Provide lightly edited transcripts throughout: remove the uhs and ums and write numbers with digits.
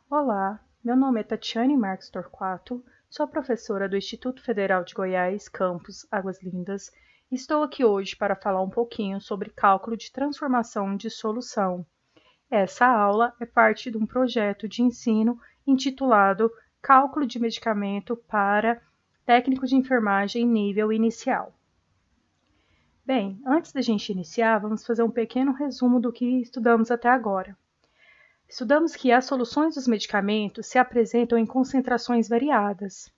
Olá, meu nome é Tatiane Marques Torquato, sou professora do Instituto Federal de Goiás, campus Águas Lindas, e estou aqui hoje para falar um pouquinho sobre cálculo de transformação de solução. Essa aula é parte de um projeto de ensino intitulado Cálculo de Medicamento para Técnico de Enfermagem Nível Inicial. Bem, antes da gente iniciar, vamos fazer um pequeno resumo do que estudamos até agora. Estudamos que as soluções dos medicamentos se apresentam em concentrações variadas.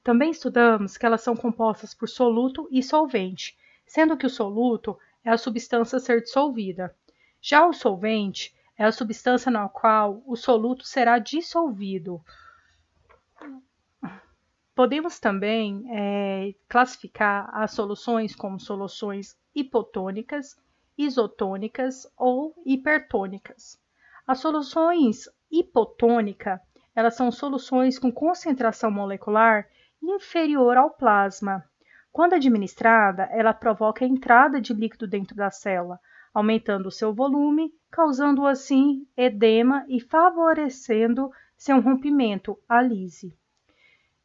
Também estudamos que elas são compostas por soluto e solvente, sendo que o soluto é a substância a ser dissolvida. Já o solvente é a substância na qual o soluto será dissolvido. Podemos também classificar as soluções como soluções hipotônicas, isotônicas ou hipertônicas. As soluções hipotônicas, elas são soluções com concentração molecular inferior ao plasma. Quando administrada, ela provoca a entrada de líquido dentro da célula, aumentando o seu volume, causando assim edema e favorecendo seu rompimento, a lise.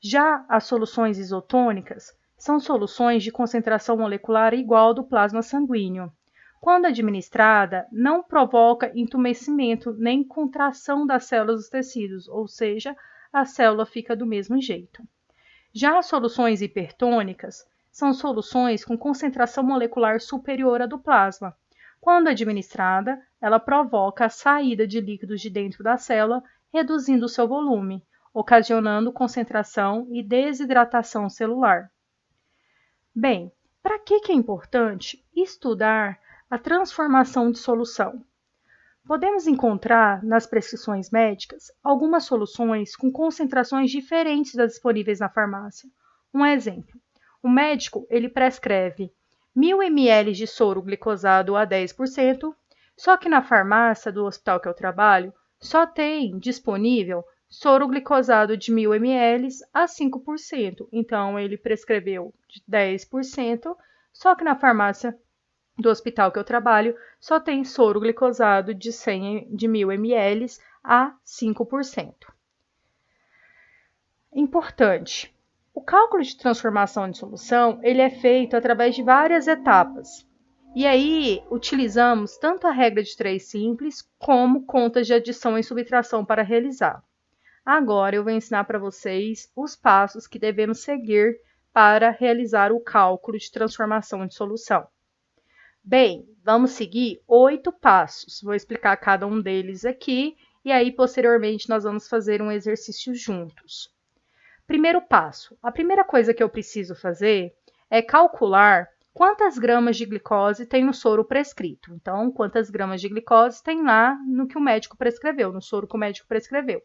Já as soluções isotônicas são soluções de concentração molecular igual ao do plasma sanguíneo. Quando administrada, não provoca entumecimento nem contração das células dos tecidos, ou seja, a célula fica do mesmo jeito. Já as soluções hipertônicas são soluções com concentração molecular superior à do plasma. Quando administrada, ela provoca a saída de líquidos de dentro da célula, reduzindo o seu volume, ocasionando concentração e desidratação celular. Bem, para que é importante estudar a transformação de solução? Podemos encontrar nas prescrições médicas algumas soluções com concentrações diferentes das disponíveis na farmácia. Um exemplo, o médico ele prescreve 1.000 ml de soro glicosado a 10%, só que na farmácia do hospital que eu trabalho só tem disponível soro glicosado de 1.000 ml a 5%. Então, ele prescreveu de 10%, só que na farmácia do hospital que eu trabalho só tem soro glicosado de 1.000 ml a 5%. Importante. O cálculo de transformação de solução ele é feito através de várias etapas. E aí, utilizamos tanto a regra de 3 simples como contas de adição e subtração para realizar. Agora eu vou ensinar para vocês os passos que devemos seguir para realizar o cálculo de transformação de solução. Bem, vamos seguir 8 passos. Vou explicar cada um deles aqui e aí posteriormente nós vamos fazer um exercício juntos. Primeiro passo. A primeira coisa que eu preciso fazer é calcular quantas gramas de glicose tem no soro prescrito. Então, quantas gramas de glicose tem lá no que o médico prescreveu, no soro que o médico prescreveu.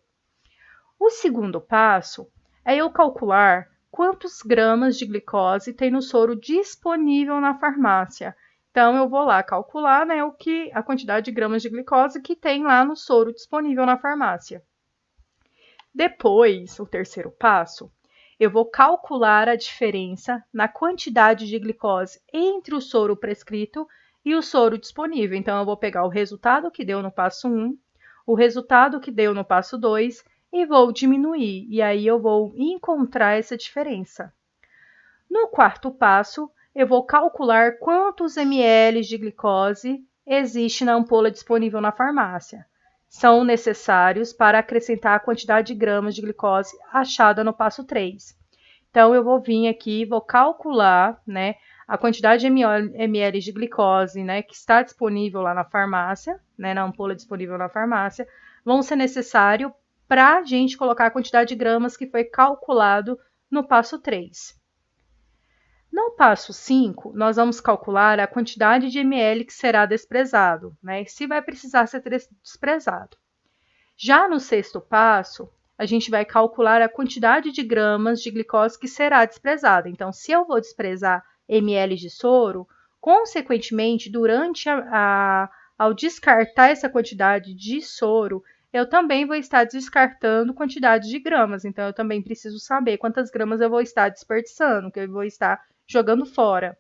O segundo passo é eu calcular quantos gramas de glicose tem no soro disponível na farmácia. Então, eu vou lá calcular a quantidade de gramas de glicose que tem lá no soro disponível na farmácia. Depois, o terceiro passo, eu vou calcular a diferença na quantidade de glicose entre o soro prescrito e o soro disponível. Então, eu vou pegar o resultado que deu no passo 1, o resultado que deu no passo 2 e vou diminuir. E aí, eu vou encontrar essa diferença. No quarto passo, eu vou calcular quantos ml de glicose existe na ampola disponível na farmácia. São necessários para acrescentar a quantidade de gramas de glicose achada no passo 3. Então, eu vou vir aqui, vou calcular a quantidade de ml de glicose que está disponível lá na farmácia, na ampola disponível na farmácia, vão ser necessários para a gente colocar a quantidade de gramas que foi calculado no passo 3. No passo 5, nós vamos calcular a quantidade de ml que será desprezado, se vai precisar ser desprezado. Já no sexto passo, a gente vai calcular a quantidade de gramas de glicose que será desprezada. Então, se eu vou desprezar ml de soro, consequentemente, ao descartar essa quantidade de soro, eu também vou estar descartando quantidade de gramas. Então, eu também preciso saber quantas gramas eu vou estar desperdiçando, que eu vou estar jogando fora.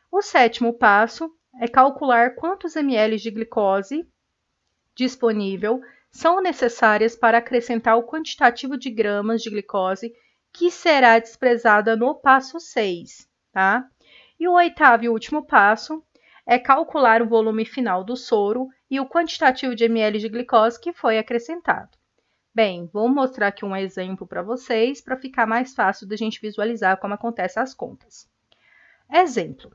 O sétimo passo é calcular quantos ml de glicose disponível são necessárias para acrescentar o quantitativo de gramas de glicose que será desprezada no passo 6, tá? E o oitavo e último passo é calcular o volume final do soro e o quantitativo de ml de glicose que foi acrescentado. Bem, vou mostrar aqui um exemplo para vocês, para ficar mais fácil da gente visualizar como acontecem as contas. Exemplo.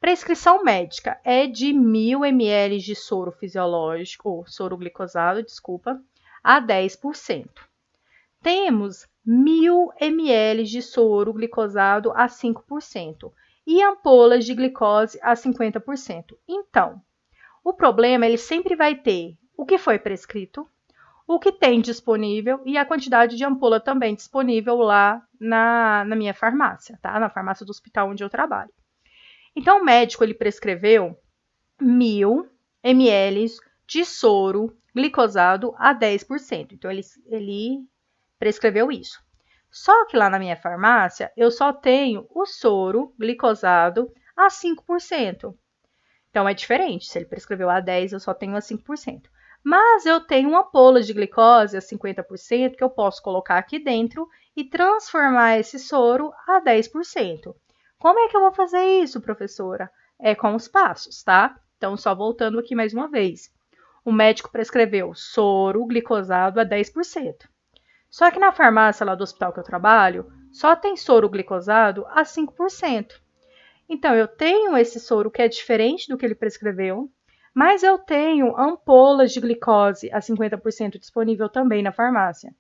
Prescrição médica é de 1.000 ml de soro fisiológico, ou soro glicosado, desculpa, a 10%. Temos 1.000 ml de soro glicosado a 5% e ampolas de glicose a 50%. Então, o problema ele sempre vai ter o que foi prescrito, o que tem disponível e a quantidade de ampola também disponível lá na minha farmácia, tá? Na farmácia do hospital onde eu trabalho. Então, o médico ele prescreveu 1.000 ml de soro glicosado a 10%. Então, ele prescreveu isso. Só que lá na minha farmácia, eu só tenho o soro glicosado a 5%. Então, é diferente. Se ele prescreveu a 10%, eu só tenho a 5%. Mas eu tenho uma ampola de glicose a 50% que eu posso colocar aqui dentro e transformar esse soro a 10%. Como é que eu vou fazer isso, professora? É com os passos, tá? Então, só voltando aqui mais uma vez. O médico prescreveu soro glicosado a 10%. Só que na farmácia lá do hospital que eu trabalho, só tem soro glicosado a 5%. Então, eu tenho esse soro que é diferente do que ele prescreveu, mas eu tenho ampolas de glicose a 50% disponível também na farmácia.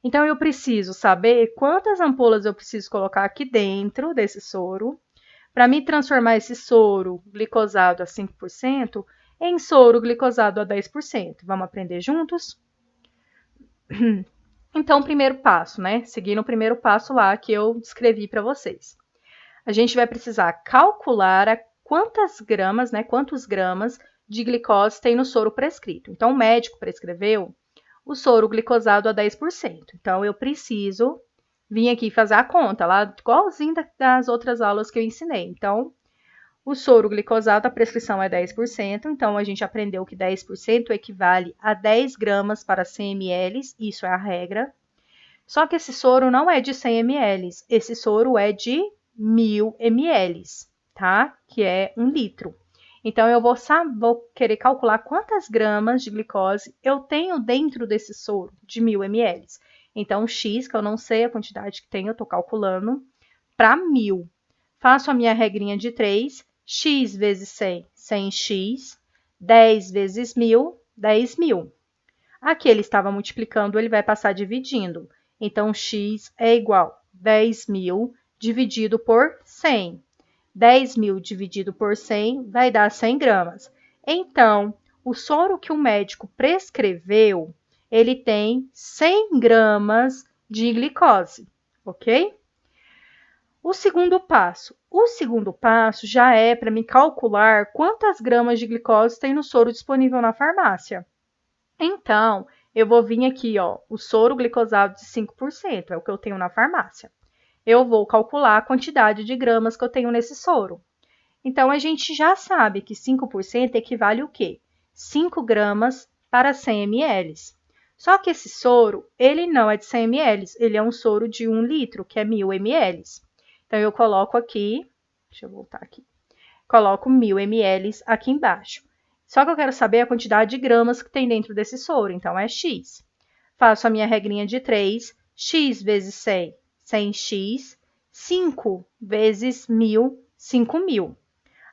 Então, eu preciso saber quantas ampolas eu preciso colocar aqui dentro desse soro para me transformar esse soro glicosado a 5% em soro glicosado a 10%. Vamos aprender juntos? Então, primeiro passo, né? Seguindo o primeiro passo lá que eu descrevi para vocês. A gente vai precisar calcular quantas gramas, né? Quantos gramas de glicose tem no soro prescrito. Então, o médico prescreveu o soro glicosado a 10%. Então, eu preciso vir aqui fazer a conta, lá igualzinho das outras aulas que eu ensinei. Então, o soro glicosado, a prescrição é 10%. Então, a gente aprendeu que 10% equivale a 10 gramas para 100 ml. Isso é a regra. Só que esse soro não é de 100 ml. Esse soro é de 1.000 ml, tá? Que é 1 litro. Então, eu vou querer calcular quantas gramas de glicose eu tenho dentro desse soro de 1.000 ml. Então, X, que eu não sei a quantidade que tem, eu estou calculando, para 1.000. Faço a minha regrinha de 3, X vezes 100, 100x, 10 vezes 1.000, 10.000. Aqui ele estava multiplicando, ele vai passar dividindo. Então, X é igual a 10.000 dividido por 100. 10.000 dividido por 100 vai dar 100 gramas. Então, o soro que o médico prescreveu, ele tem 100 gramas de glicose, ok? O segundo passo já é para me calcular quantas gramas de glicose tem no soro disponível na farmácia. Então, eu vou vir aqui, ó, o soro glicosado de 5%, é o que eu tenho na farmácia. Eu vou calcular a quantidade de gramas que eu tenho nesse soro. Então, a gente já sabe que 5% equivale o quê? 5 gramas para 100 ml. Só que esse soro, ele não é de 100 ml, ele é um soro de 1 litro, que é 1.000 ml. Então, eu coloco aqui, deixa eu voltar aqui, coloco 1.000 ml aqui embaixo. Só que eu quero saber a quantidade de gramas que tem dentro desse soro, então é X. Faço a minha regrinha de 3, X vezes 100, 100x, 5 vezes 1.000, 5.000.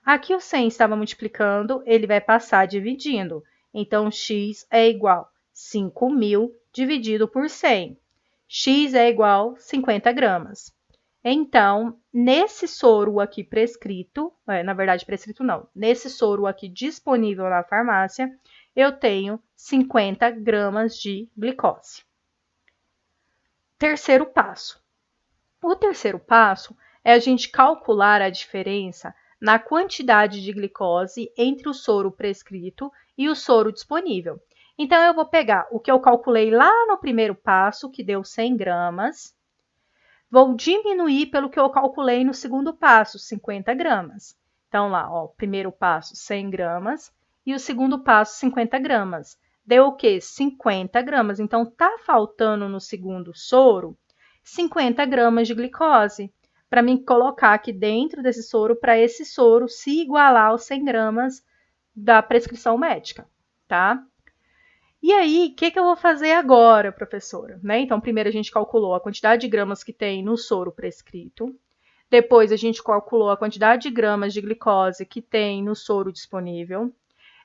Aqui o 100 estava multiplicando, ele vai passar dividindo. Então, X é igual a 5.000 dividido por 100. X é igual a 50 gramas. Então, nesse soro aqui prescrito, na verdade prescrito não, nesse soro aqui disponível na farmácia, eu tenho 50 gramas de glicose. Terceiro passo. O terceiro passo é a gente calcular a diferença na quantidade de glicose entre o soro prescrito e o soro disponível. Então, eu vou pegar o que eu calculei lá no primeiro passo, que deu 100 gramas, vou diminuir pelo que eu calculei no segundo passo, 50 gramas. Então, lá, ó, primeiro passo, 100 gramas, e o segundo passo, 50 gramas. deu o quê? 50 gramas. Então, tá faltando no segundo soro 50 gramas de glicose para mim colocar aqui dentro desse soro, para esse soro se igualar aos 100 gramas da prescrição médica, tá? E aí, o que eu vou fazer agora, professora? Né? Então, primeiro a gente calculou a quantidade de gramas que tem no soro prescrito. Depois, a gente calculou a quantidade de gramas de glicose que tem no soro disponível.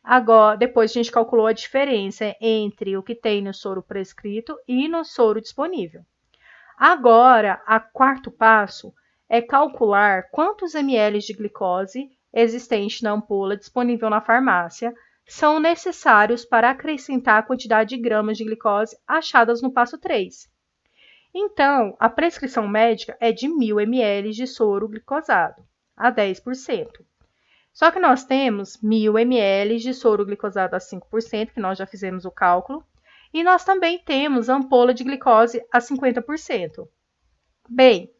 Agora, depois, a gente calculou a diferença entre o que tem no soro prescrito e no soro disponível. Agora, o quarto passo é calcular quantos ml de glicose existente na ampola disponível na farmácia são necessários para acrescentar a quantidade de gramas de glicose achadas no passo 3. Então, a prescrição médica é de 1.000 ml de soro glicosado, a 10%. Só que nós temos 1.000 ml de soro glicosado a 5%, que nós já fizemos o cálculo, e nós também temos ampola de glicose a 50%. Bem,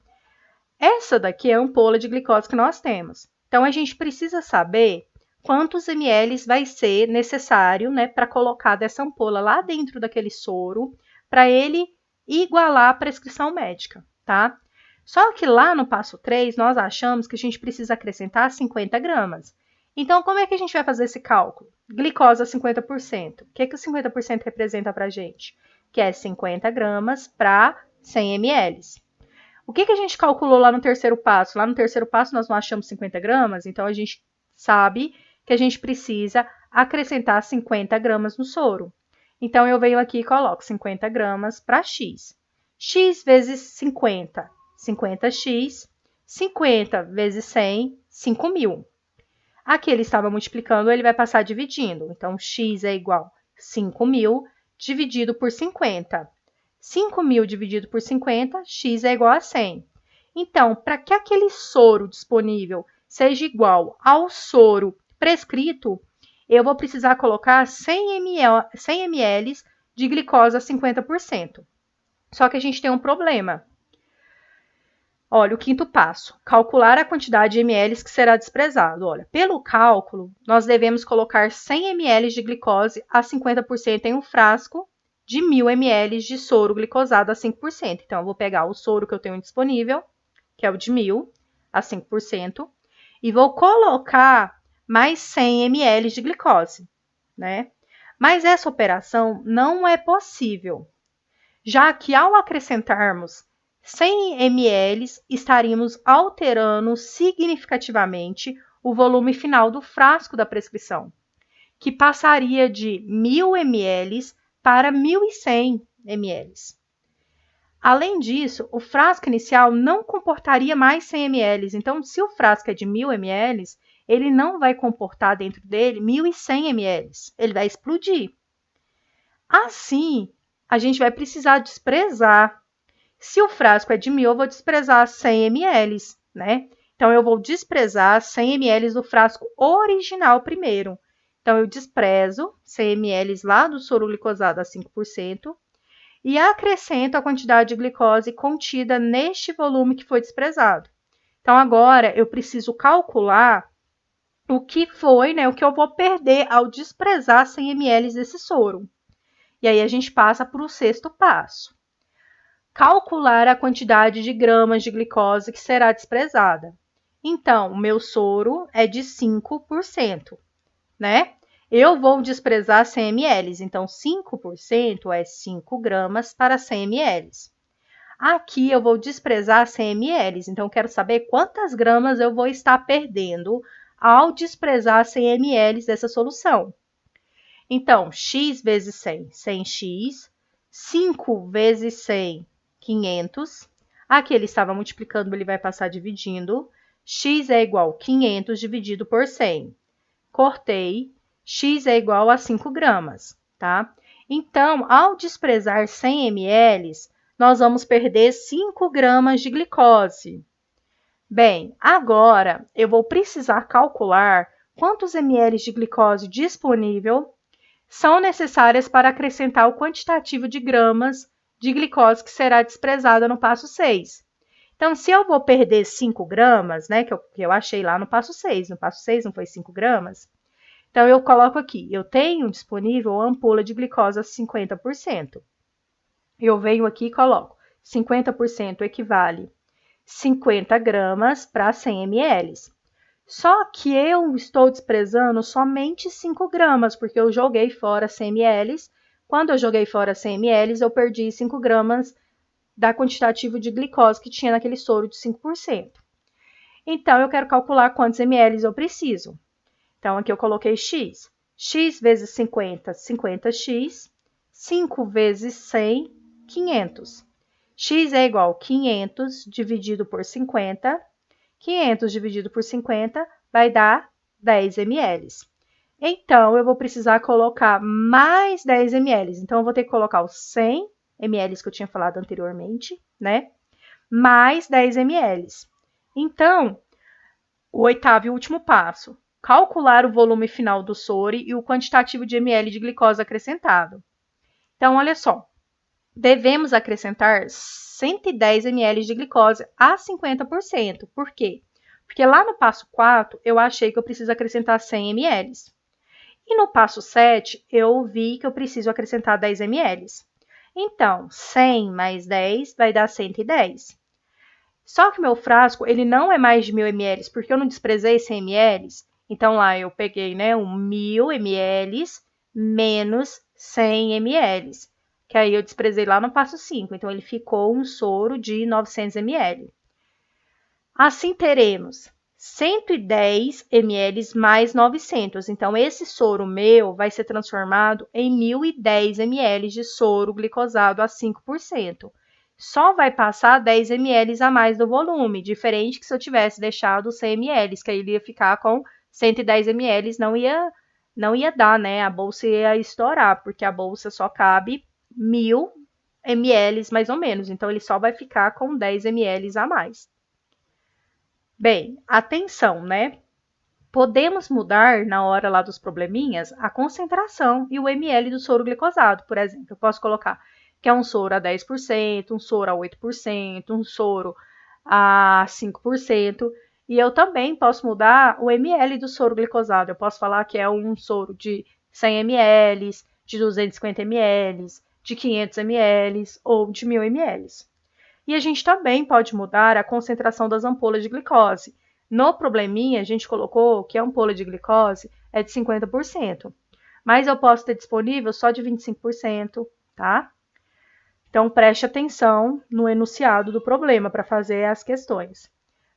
essa daqui é a ampola de glicose que nós temos. Então, a gente precisa saber quantos ml vai ser necessário, né, para colocar dessa ampola lá dentro daquele soro, para ele igualar a prescrição médica, tá? Só que lá no passo 3, nós achamos que a gente precisa acrescentar 50 gramas. Então, como é que a gente vai fazer esse cálculo? Glicose a 50%. O que o 50% representa para a gente? Que é 50 gramas para 100 ml. O que a gente calculou lá no terceiro passo? Lá no terceiro passo, nós não achamos 50 gramas, então a gente sabe que a gente precisa acrescentar 50 gramas no soro. Então, eu venho aqui e coloco 50 gramas para X. X vezes 50, 50x. 50 vezes 100, 5.000. Aqui ele estava multiplicando, ele vai passar dividindo. Então, X é igual a 5.000 dividido por 50. 5.000 dividido por 50, X é igual a 100. Então, para que aquele soro disponível seja igual ao soro prescrito, eu vou precisar colocar 100 ml de glicose a 50%. Só que a gente tem um problema. Olha, o quinto passo, calcular a quantidade de ml que será desprezado. Olha, pelo cálculo, nós devemos colocar 100 ml de glicose a 50% em um frasco de 1.000 ml de soro glicosado a 5%. Então, eu vou pegar o soro que eu tenho disponível, que é o de 1.000 a 5%, e vou colocar mais 100 ml de glicose, né? Mas essa operação não é possível, já que ao acrescentarmos 100 ml, estaríamos alterando significativamente o volume final do frasco da prescrição, que passaria de 1.000 ml para 1.100 ml. Além disso, o frasco inicial não comportaria mais 100 ml. Então, se o frasco é de 1.000 ml, ele não vai comportar dentro dele 1.100 ml. Ele vai explodir. Assim, a gente vai precisar desprezar. Se o frasco é de 1.000, eu vou desprezar 100 ml, né? Então, eu vou desprezar 100 ml do frasco original primeiro. Então, eu desprezo 100 ml lá do soro glicosado a 5% e acrescento a quantidade de glicose contida neste volume que foi desprezado. Então, agora, eu preciso calcular o que foi, né, o que eu vou perder ao desprezar 100 ml desse soro. E aí, a gente passa para o sexto passo. Calcular a quantidade de gramas de glicose que será desprezada. Então, o meu soro é de 5%, né? Eu vou desprezar 100 ml, então 5% é 5 gramas para 100 ml. Aqui eu vou desprezar 100 ml, então quero saber quantas gramas eu vou estar perdendo ao desprezar 100 ml dessa solução. Então, x vezes 100, 100x, 5 vezes 100, 500. Aqui ele estava multiplicando, ele vai passar dividindo. X é igual a 500 dividido por 100. Cortei. X é igual a 5 gramas, tá? Então, ao desprezar 100 ml, nós vamos perder 5 gramas de glicose. Bem, agora eu vou precisar calcular quantos ml de glicose disponível são necessárias para acrescentar o quantitativo de gramas de glicose que será desprezada no passo 6. Então, se eu vou perder 5 gramas, né, que eu achei lá no passo 6, no passo 6 não foi 5 gramas? Então, eu coloco aqui, eu tenho disponível ampola de glicose a 50%. Eu venho aqui e coloco 50% equivale 50 gramas para 100 ml. Só que eu estou desprezando somente 5 gramas, porque eu joguei fora 100 ml. Quando eu joguei fora 100 ml, eu perdi 5 gramas da quantitativo de glicose que tinha naquele soro de 5%. Então, eu quero calcular quantos ml eu preciso. Então, aqui eu coloquei x. X vezes 50, 50x. 5 vezes 100, 500. X é igual a 500 dividido por 50. 500 dividido por 50 vai dar 10 ml. Então, eu vou precisar colocar mais 10 ml. Então, eu vou ter que colocar os 100 ml que eu tinha falado anteriormente, né? Mais 10 ml. Então, o oitavo e último passo. Calcular o volume final do soro e o quantitativo de ml de glicose acrescentado. Então, olha só. Devemos acrescentar 110 ml de glicose a 50%. Por quê? Porque lá no passo 4, eu achei que eu preciso acrescentar 100 ml. E no passo 7, eu vi que eu preciso acrescentar 10 ml. Então, 100 mais 10 vai dar 110. Só que meu frasco, ele não é mais de 1000 ml, porque eu não desprezei 100 ml. Então, lá eu peguei, né, 1000 ml menos 100 ml. Que aí eu desprezei lá no passo 5. Então, ele ficou um soro de 900 ml. Assim, teremos 110 ml mais 900. Então, esse soro meu vai ser transformado em 1010 ml de soro glicosado a 5%. Só vai passar 10 ml a mais do volume, diferente que se eu tivesse deixado 100 ml, que aí ele ia ficar com 110 ml, não ia dar, né? A bolsa ia estourar, porque a bolsa só cabe 1000 ml mais ou menos. Então, ele só vai ficar com 10 ml a mais. Bem, atenção, né? Podemos mudar, na hora lá dos probleminhas, a concentração e o ml do soro glicosado, por exemplo. Eu posso colocar que é um soro a 10%, um soro a 8%, um soro a 5%. E eu também posso mudar o ml do soro glicosado. Eu posso falar que é um soro de 100 ml, de 250 ml, de 500 ml ou de 1000 ml. E a gente também pode mudar a concentração das ampolas de glicose. No probleminha, a gente colocou que a ampola de glicose é de 50%, mas eu posso ter disponível só de 25%, tá? Então, preste atenção no enunciado do problema para fazer as questões.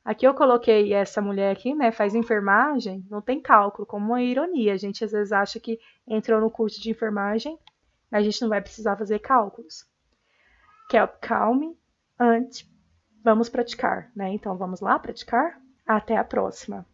Aqui eu coloquei essa mulher aqui, né, faz enfermagem, não tem cálculo, como uma ironia. A gente às vezes acha que entrou no curso de enfermagem, a gente não vai precisar fazer cálculos. Calme, antes, vamos praticar, né? Então, vamos lá praticar? Até a próxima!